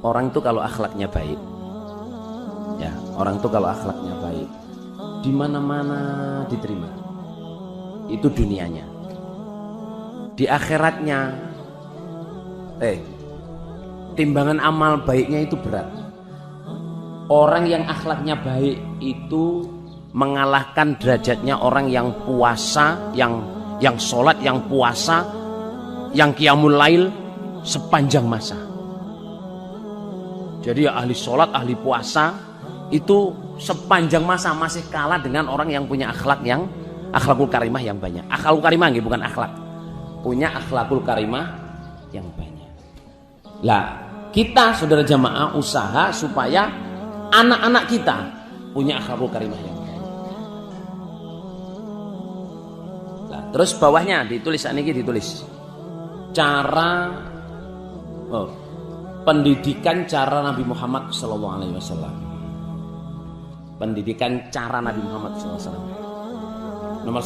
orang itu kalau akhlaknya baik, ya, orang itu kalau akhlaknya baik, di mana-mana diterima. Itu dunianya. Di akhiratnya, timbangan amal baiknya itu berat. Orang yang akhlaknya baik itu mengalahkan derajatnya orang yang puasa, yang sholat, yang puasa, yang qiyamul lail sepanjang masa. Jadi ya ahli sholat, ahli puasa itu sepanjang masa masih kalah dengan orang yang punya akhlak yang akhlakul karimah yang banyak. Akhlakul karimah nggih, bukan akhlak. Punya akhlakul karimah yang banyak. Lah, kita saudara jamaah usaha supaya anak-anak kita punya akhlakul karimah yang banyak. Lah, terus bawahnya ditulis niki ditulis. Pendidikan cara Nabi Muhammad SAW. Pendidikan cara Nabi Muhammad SAW. Nomor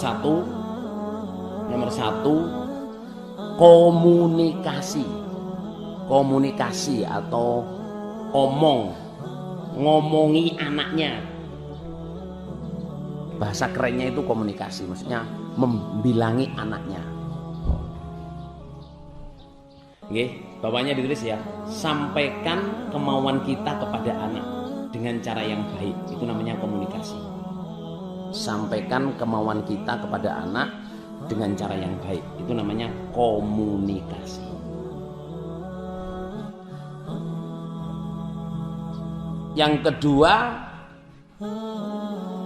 satu, komunikasi atau ngomongi anaknya. Bahasa kerennya itu komunikasi, maksudnya membilangi anaknya. Oke, bawahnya ditulis ya, sampaikan kemauan kita kepada anak dengan cara yang baik, itu namanya komunikasi. Sampaikan kemauan kita kepada anak dengan cara yang baik, itu namanya komunikasi. Yang kedua,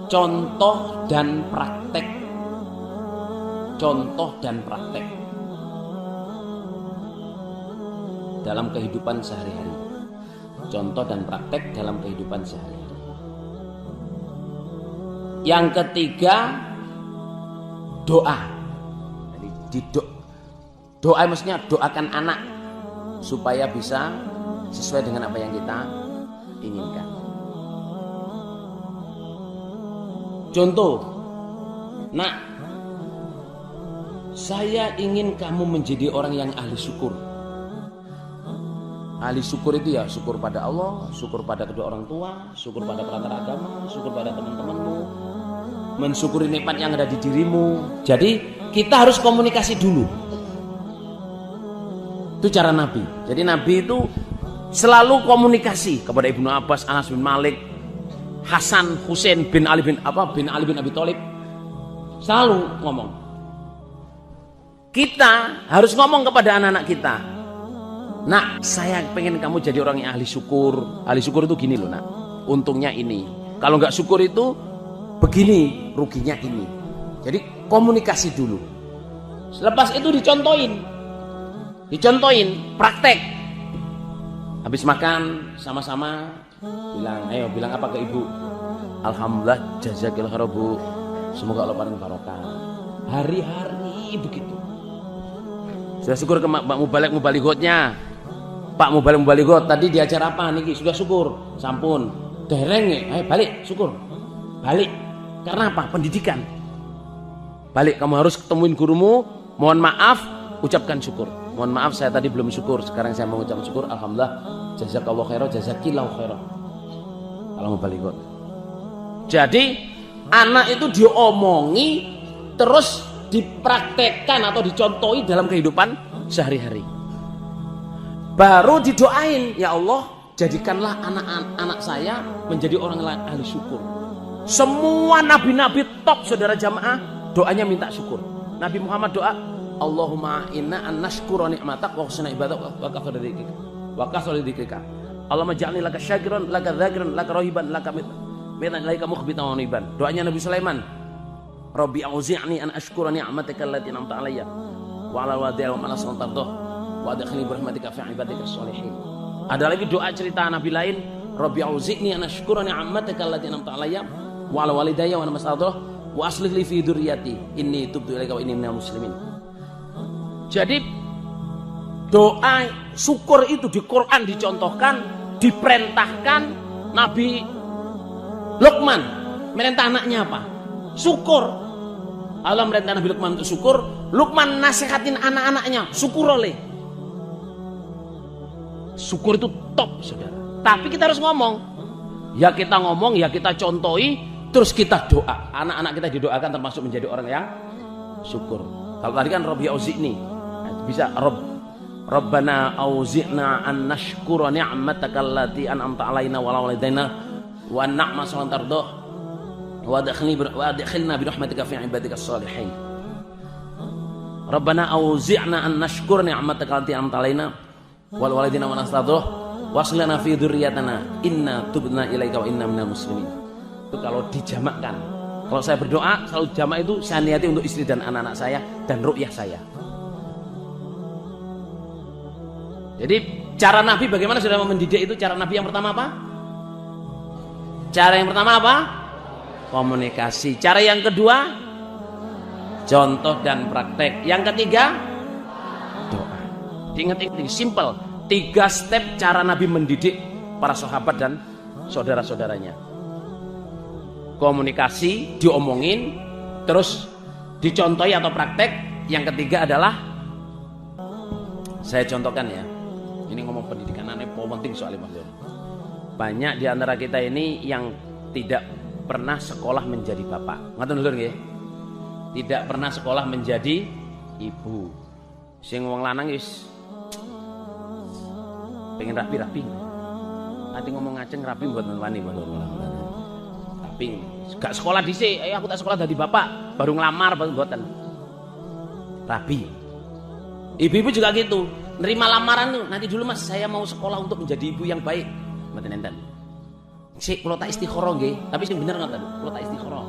contoh dan praktek. Contoh dan praktek dalam kehidupan sehari-hari. Contoh dan praktek dalam kehidupan sehari-hari. Yang ketiga, doa. Jadi doa maksudnya doakan anak supaya bisa sesuai dengan apa yang kita inginkan. Contoh, nak, saya ingin kamu menjadi orang yang ahli syukur. Ahli syukur itu ya syukur pada Allah, syukur pada kedua orang tua, syukur pada perantara agama, syukur pada teman-temanmu, mensyukuri nikmat yang ada di dirimu. Jadi kita harus komunikasi dulu. Itu cara Nabi. Jadi Nabi itu selalu komunikasi kepada Ibnu Abbas, Anas bin Malik, Hasan, Husain bin Ali bin Abi Thalib. Selalu ngomong. Kita harus ngomong kepada anak-anak kita. Nak, saya pengen kamu jadi orang yang ahli syukur. Ahli syukur itu gini loh nak, untungnya ini. Kalau nggak syukur itu begini, ruginya ini. Jadi komunikasi dulu. Selepas itu dicontohin, praktek. Habis makan sama-sama bilang apa ke ibu? Alhamdulillah, jazakillah khairan bu. Semoga Allah paling barokah. Hari-hari begitu. Sudah syukur ke Pak Mubalighotnya. Pak Mubalighot tadi diajar apa niki? Sudah syukur, sampun. Dereng, ayo balik syukur. Balik. Karena apa? Pendidikan. Balik, kamu harus ketemuin gurumu, mohon maaf, ucapkan syukur. Mohon maaf saya tadi belum syukur, sekarang saya mau ucapkan syukur. Alhamdulillah, jazakallahu khairan, jazakillahu khairan. Kalau Mubalighot. Jadi anak itu diomongi terus dipraktekkan atau dicontohi dalam kehidupan sehari-hari. Baru didoain, ya Allah, jadikanlah anak-anak saya menjadi orang ahli syukur. Semua nabi-nabi top saudara jamaah, doanya minta syukur. Nabi Muhammad doa, Allahumma inna an nashkura ni'matak wa husna ibadak wa kasra dzikrika. Allahumma ja'alni laka syakiran, laka dzakiran, laka rahiban, laka mitan ilaika mukhbitan wa niban. Doanya Nabi Sulaiman, Rabbi auzi'ni an ashkura ni'mataka allati an'amta 'alayya wa 'ala walidayya wa man aslamta wa adkhilni bi rahmatika fi ibadika sholihin. Ada lagi doa cerita Nabi lain, Rabbi auzi'ni an ashkura ni'mataka allati an'amta 'alayya wa 'ala walidayya wa man aslamta wa aslih li fi dzurriyyati inni tubtu ilaika wa inni minal muslimin. Jadi doa syukur itu di Quran dicontohkan, diperintahkan. Nabi Luqman merintah anaknya apa? Syukur. Allah merintah Nabi Luqman untuk syukur. Luqman nasihatin anak-anaknya syukur oleh. Syukur itu top, saudara. Tapi kita harus ngomong. Ya kita ngomong, ya kita contohi, terus kita doa. Anak-anak kita didoakan termasuk menjadi orang yang syukur. Kalau tadi kan Rabbi auzi'ni, bisa Rabbana auzi'na an nashkura ni'mataka allati an'amta 'alaina wa 'ala walidaina wa an na'mal salihan tardah wa adkhilna bi rahmatika fi ibadikas shalihin. Rabbana auzi'na an nashkura ni'mataka allati an'amta 'alaina wal walidaina wa nastaghfirullah waslana fi dzurriyyatina inna tubna ilaika wa inna minal muslimin. Itu kalau dijamakkan. Kalau saya berdoa selalu jamak itu saya niati untuk istri dan anak-anak saya dan ru'yah saya. Jadi cara Nabi bagaimana sudah mendidik itu? Cara Nabi yang pertama apa? Cara yang pertama apa? Komunikasi. Cara yang kedua contoh dan praktek. Yang ketiga doa. Diingat-ingat, simple. 3 step cara Nabi mendidik para sahabat dan saudara-saudaranya. Komunikasi, diomongin, terus dicontohi atau praktek. Yang ketiga adalah, saya contohkan ya. Ini ngomong pendidikan aneh penting soalnya Bang. Banyak di antara kita ini yang tidak pernah sekolah menjadi bapak. Ngaten lho nggih. Tidak pernah sekolah menjadi ibu. Sing wong lanang wis pengen rapi-rapi. Nanti ngomong ngaceng rapi buat wani Tapi gak sekolah dhisik, aku tak sekolah dadi bapak, baru ngelamar baru mboten. Rapi. Ibu-ibu juga gitu. Nerima lamaran tuh, nanti dulu Mas, saya mau sekolah untuk menjadi ibu yang baik. Mboten enten. Sik kula tak istikharah nggih, tapi sing bener ngoten, kula tak istikharah.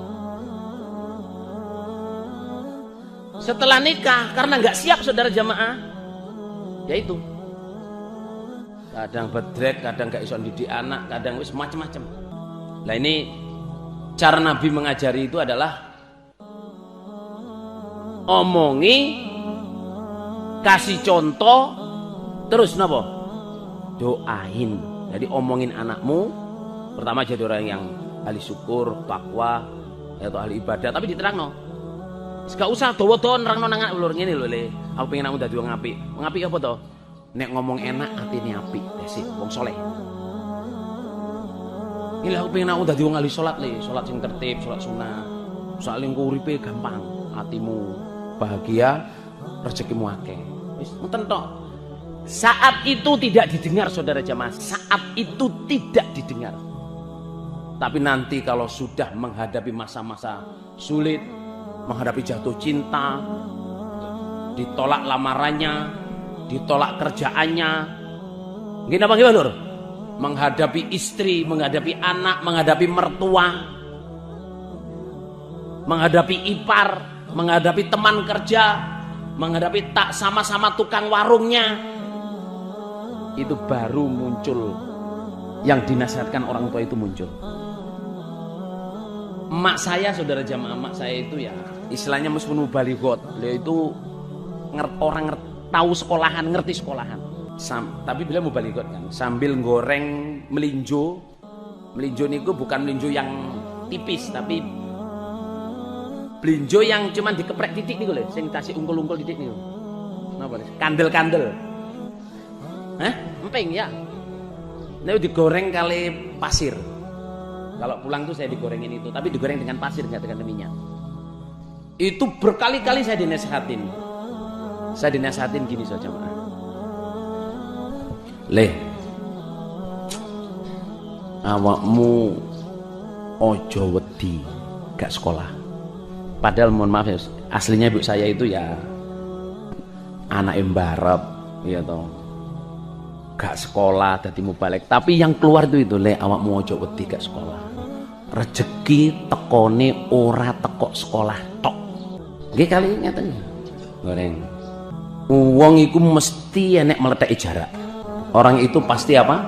Setelah nikah karena nggak siap saudara jamaah, yaitu kadang bedrek, kadang gak iso didik anak, kadang wis macem-macem. Nah ini cara Nabi mengajari itu adalah omongi, kasih contoh, terus napa? Doain. Jadi omongin anakmu, pertama jadi orang yang ahli syukur, takwa, atau ahli ibadah, tapi diterangno. Gak usah dawa-dawa nerangno nang anak ulur ngene lho Le. Aku pengen anakmu dadi wong apik. Wong apik apa to? Nek ngomong enak atine apik, desik wong saleh. Ini aku pengen aku dadi wong ahli salat Le, salat sing tertib, salat sunah. Soale engko uripe gampang, atimu bahagia, rezekimu akeh. Wis ngoten tok. Saat itu tidak didengar saudara jamaah, saat itu tidak didengar. Tapi nanti kalau sudah menghadapi masa-masa sulit, menghadapi jatuh cinta, ditolak lamarannya, ditolak kerjaannya, gini apa gimana Lur? Menghadapi istri, menghadapi anak, menghadapi mertua, menghadapi ipar, menghadapi teman kerja, menghadapi tak sama-sama tukang warungnya, itu baru muncul yang dinasihatkan orang tua itu muncul. Emak saya saudara jamaah, emak saya itu ya istilahnya meskipun mubalighot, beliau itu orang tahu sekolahan, ngerti sekolahan. Tapi beliau mubalighot kan, sambil goreng melinjo. Melinjo niku bukan melinjo yang tipis, tapi melinjo yang cuman dikeprek titik niku lho, sing tasik ungkul-ungkul titik niku. Napa lho? Kandel-kandel. Hah? Emping ya. Niku digoreng kali pasir. Kalau pulang tuh saya digorengin itu, tapi digoreng dengan pasir, nggak dengan minyak. Itu berkali-kali saya dinasihatin. Saya dinasihatin gini saja, Pak. Le, awakmu ojo wedi gak sekolah. Padahal mohon maaf ya, aslinya ibu saya itu ya anak embarep, ya toh. Gak sekolah dadi mubalek, tapi yang keluar itu le awakmu ojo wedi gak sekolah. Rezeki tekone ora tekok sekolah tok. Nggih kali ngeten. Goreng. Wong iku mesti enek meletek jarak. Orang itu pasti apa?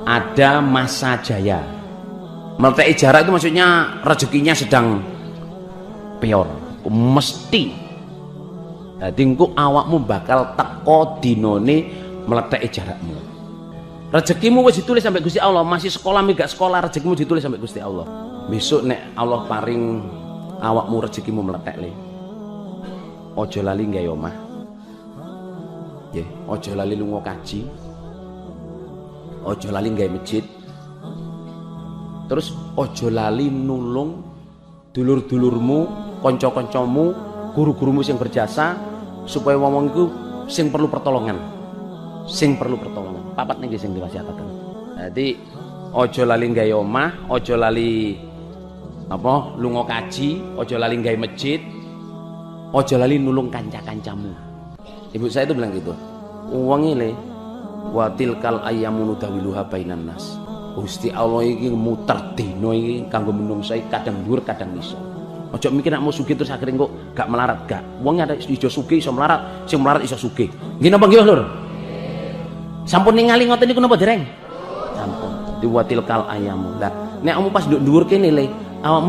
Ada masa jaya. Meletek jarak itu maksudnya rezekinya sedang peor. Mesti. Dadi engko awakmu bakal teko dinone meletek jarakmu. Rezekimu wis ditulis sampai Gusti Allah, masih sekolah gak sekolah rezekimu ditulis sampai Gusti Allah. Besok nek Allah paring awakmu rezekimu meletek le. Ojo lali nggawe omah. Nggih, ojo lali lunga kaji. ojo lali gawe masjid. Terus ojo lali nulung dulur-dulurmu, kanca-kancamu, guru-gurumu sing berjasa supaya wong iku sing perlu pertolongan. Sing perlu pertolongan. Papat niki sing diwasiataken. Dadi ojo lali gawe omah, ojo lali apa lunga kaji, ojo lali gawe masjid, ojo lali nulung kanca-kancamu. Ibu saya itu bilang gitu. Wong ile wa tilkal ayyamu nudawiluha bainan nas. Gusti Allah iki muter dina iki kanggo menungsa kadang dhuwur kadang iso. Aja mikir nek mau sugih terus akhirnya kok gak melarat, gak. Wong ada iso sugih iso melarat, sing melarat iso sugih. Nggih napa nggih, Lur? Sampun ningali ngoten niku napa dereng? Sampun. Diwatil kal ayamu. Lah nek kamu pas nduk dhuwur kene le, awakmu